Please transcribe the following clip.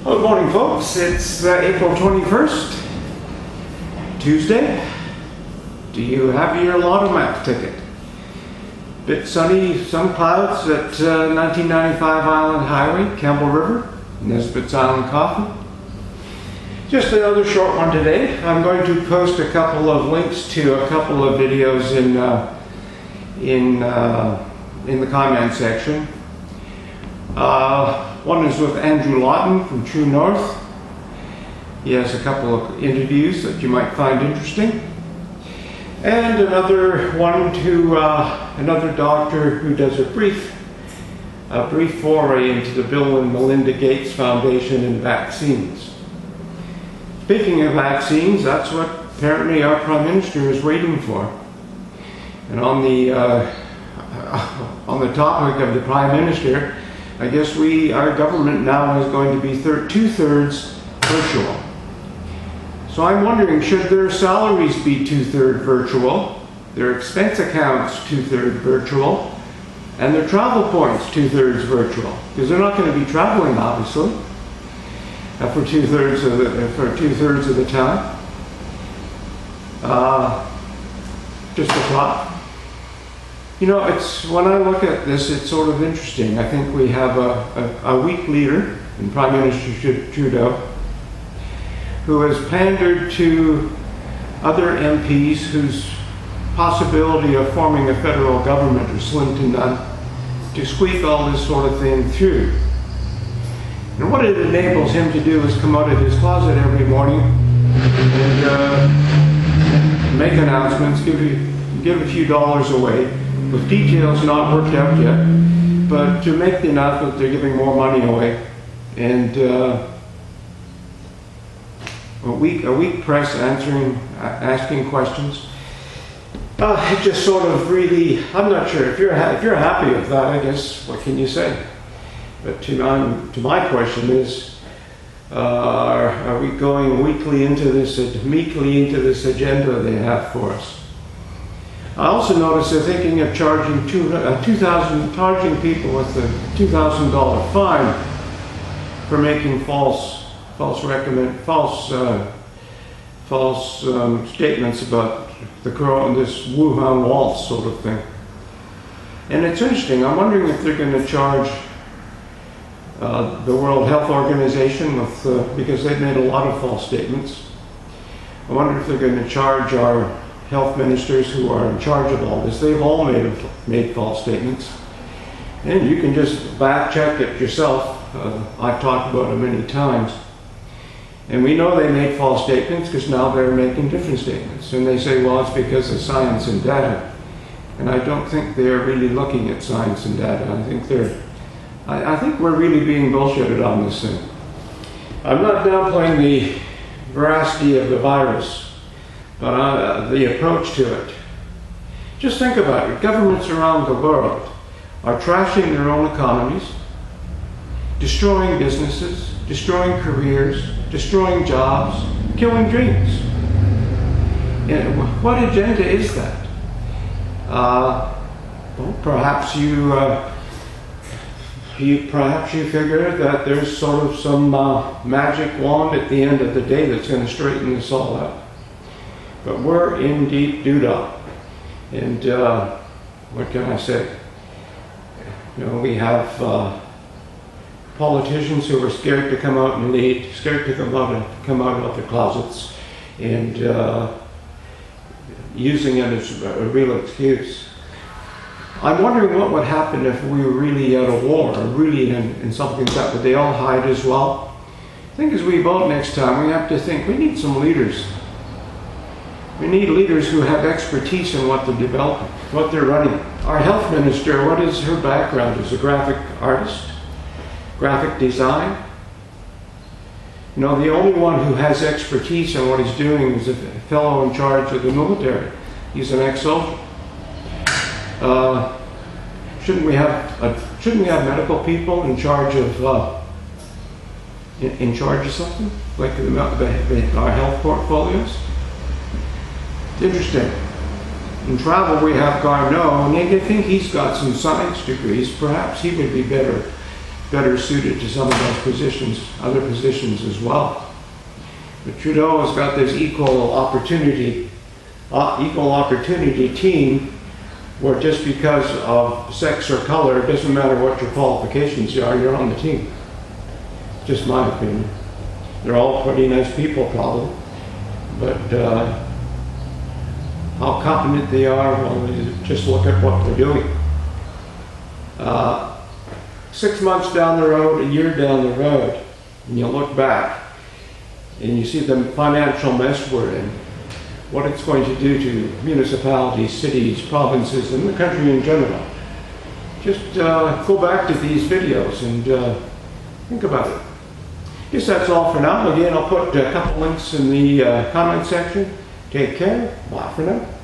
Well, good morning, folks. It's April 21st, Tuesday. Do you have your lotto map ticket? Bit sunny, some clouds at 1995 Island Highway, Campbell River, Nesbitt's Island Coffee. Just another short one today. I'm going to post a couple of links to a couple of videos in the comment section. One is with Andrew Lawton from True North. He has a couple of interviews that you might find interesting. And another one to another doctor who does a brief foray into the Bill and Melinda Gates Foundation and vaccines. Speaking of vaccines, that's what apparently our Prime Minister is waiting for. And on the topic of the Prime Minister, I guess our government now is going to be two-thirds virtual. So I'm wondering, should their salaries be two-thirds virtual, their expense accounts two-thirds virtual, and their travel points two-thirds virtual? Because they're not going to be traveling, obviously, for two-thirds of the time. Just a thought. You know, when I look at this, it's sort of interesting. I think we have a weak leader in Prime Minister Trudeau, who has pandered to other MPs whose possibility of forming a federal government is slim to none, to squeak all this sort of thing through. And what it enables him to do is come out of his closet every morning and make announcements, give a few dollars away, with details not worked out yet, but to make the announcement they're giving more money away. And a weak press asking questions. It just sort of really, I'm not sure. If you're happy with that, I guess, what can you say? But to my question is, are we going meekly into this agenda they have for us? I also noticed they're thinking of charging charging people with a $2,000 fine for making false statements about this Wuhan waltz sort of thing. And it's interesting. I'm wondering if they're going to charge the World Health Organization because they've made a lot of false statements. I wonder if they're going to charge our health ministers who are in charge of all this. They've all made false statements. And you can just back check it yourself. I've talked about it many times. And we know they made false statements because now they're making different statements. And they say, well, it's because of science and data. And I don't think they're really looking at science and data. I think we're really being bullshitted on this thing. I'm not downplaying the veracity of the virus, but the approach to it. Just think about it. Governments around the world are trashing their own economies, destroying businesses, destroying careers, destroying jobs, killing dreams. And what agenda is that? Well, perhaps you figure that there's sort of some magic wand at the end of the day that's going to straighten this all out. But we're in deep doo-dah. And what can I say? You know, we have politicians who are scared to come out and lead, scared to come out of their closets, and using it as a real excuse. I'm wondering what would happen if we were really out of war, or really in something like that. Would they all hide as well? I think as we vote next time, we have to think, we need some leaders. We need leaders who have expertise in what they're developing, what they're running. Our health minister, what is her background? Is a graphic artist? Graphic design? You know, the only one who has expertise in what he's doing is a fellow in charge of the military. He's an ex-soldier. Shouldn't we have medical people in charge of something like our health portfolios? It's interesting. In travel, we have Garneau, and they think he's got some science degrees. Perhaps he would be better better suited to some of those positions, other positions as well. But Trudeau has got this equal opportunity team where just because of sex or color, it doesn't matter what your qualifications are, you're on the team. Just my opinion. They're all pretty nice people probably, but how competent they are, well, you just look at what they're doing. 6 months down the road, a year down the road, and you look back and you see the financial mess we're in, what it's going to do to municipalities, cities, provinces, and the country in general. Just go back to these videos and think about it. I guess that's all for now. Again, I'll put a couple links in the comment section. Take care. Bye for now.